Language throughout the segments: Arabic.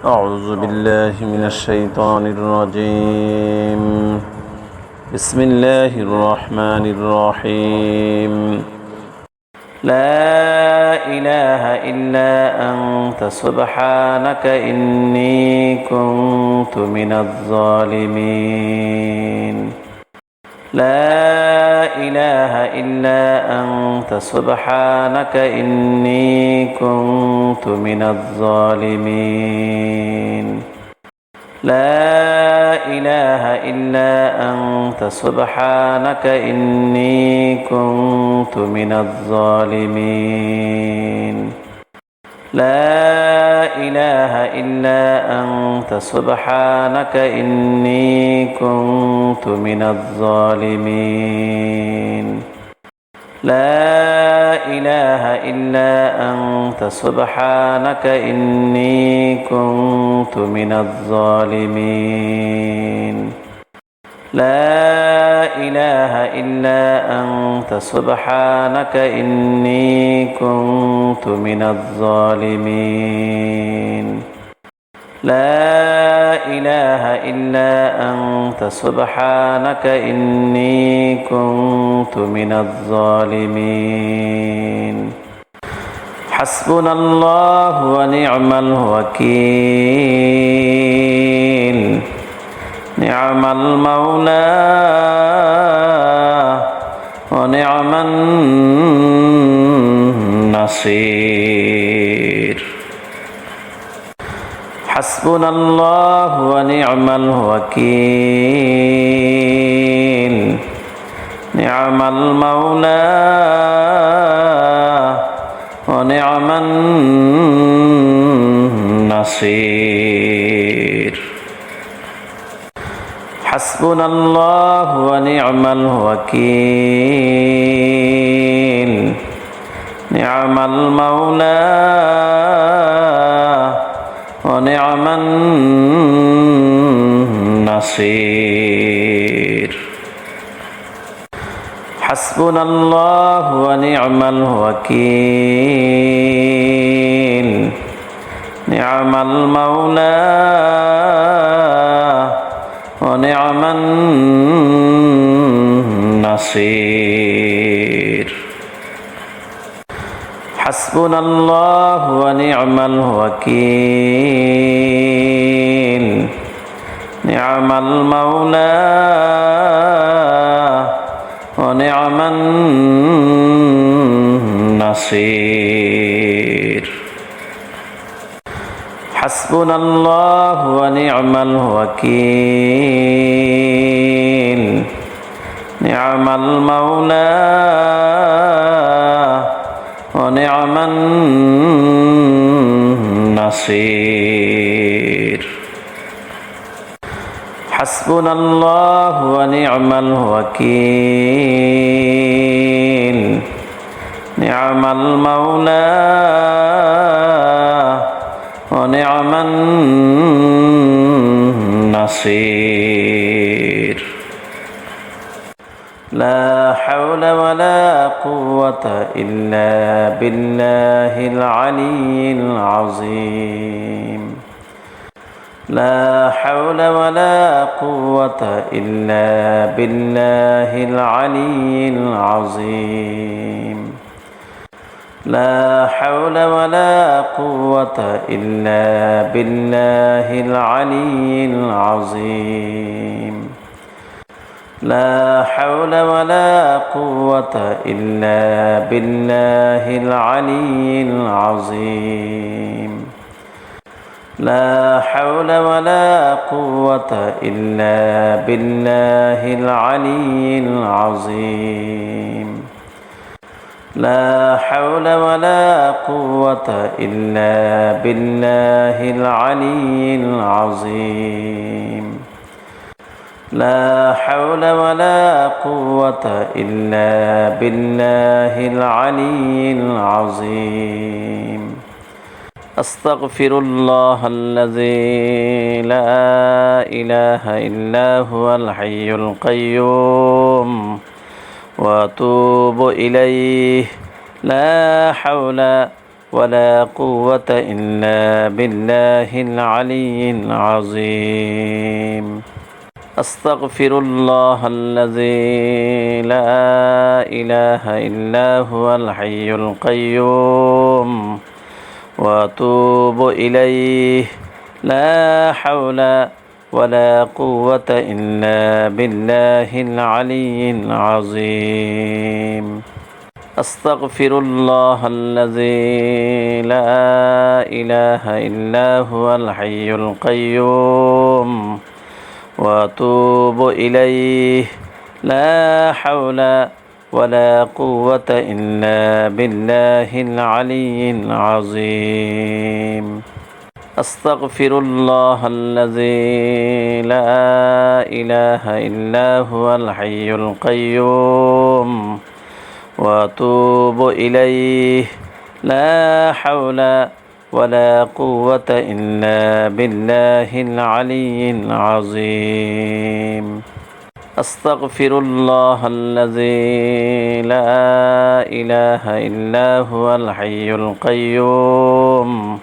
أعوذ بالله من الشيطان الرجيم. بسم الله الرحمن الرحيم. لا إله إلا أنت سبحانك إني كنت من الظالمين. لا إله إلا أنت سبحانك إني كنت من الظالمين. لا إله إلا أنت سبحانك إني كنت من الظالمين. لا إله إلا أنت سبحانك إني كنت من الظالمين. لا إله إلا أنت سبحانك إني كنت من الظالمين. لا إله إلا أنت سبحانك إني كنت من الظالمين. لا إله إلا أنت سبحانك إني كنت من الظالمين. حسبنا الله ونعم الوكيل. نعم المولى ونعم النصير. حسبنا الله ونعم الوكيل. نعم المولى ونعم النصير. حسبنا الله ونعم الوكيل. نعم المولى ونعم النصير. حسبنا الله ونعم الوكيل. نعم المولى ونعم النصير. حسبنا الله ونعم الوكيل. نعم المولى ونعم النصير. حسبنا الله ونعم الوكيل. نعم المولى ونعم النصير. حسبنا الله ونعم الوكيل. نعم المولى ونعم النصير. لا حول ولا قوة إلا بالله العلي العظيم. لا حول ولا قوة إلا بالله العلي العظيم. لا حول ولا قوة إلا بالله العلي العظيم. لا حول ولا قوة إلا بالله العلي العظيم. لا حول ولا قوة إلا بالله العلي العظيم. لا حول ولا قوة إلا بالله العلي العظيم. لا حول ولا قوة إلا بالله العلي العظيم. أستغفر الله الذي لا إله إلا هو الحي القيوم وأتوب إليه. لا حول ولا قوة إلا بالله العلي العظيم أستغفر الله الذي لا إله إلا هو الحي القيوم وأتوب إليه لا حول ولا قوة إلا بالله العلي العظيم أستغفر الله الذي لا إله إلا هو الحي القيوم وأتوب إليه لا حول ولا قوة إلا بالله العلي العظيم أستغفر الله الذي لا إله إلا هو الحي القيوم وأتوب إليه لا حول ولا قوة إلا بالله العلي العظيم أستغفر الله الذي لا إله إلا هو الحي القيوم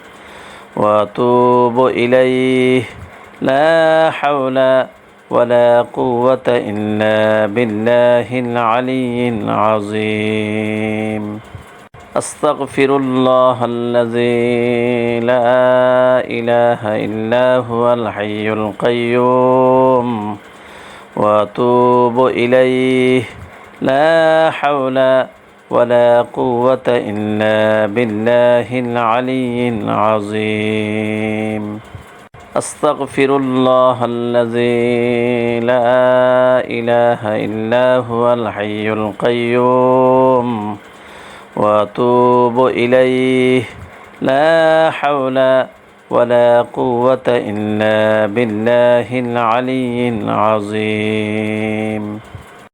وأتوب إليه لا حول ولا قوة إلا بالله العلي العظيم أستغفر الله الذي لا إله إلا هو الحي القيوم وأتوب إليه لا حول ولا قوة إلا بالله العلي العظيم أستغفر الله الذي لا إله إلا هو الحي القيوم وأتوب إليه لا حول ولا قوة إلا بالله العلي العظيم أستغفر الله الذي لا إله إلا هو الحي القيوم وأتوب إليه لا حول ولا قوة إلا بالله العلي العظيم أستغفر الله الذي لا إله إلا هو الحي القيوم وأتوب إليه لا حول ولا قوة إلا بالله العلي العظيم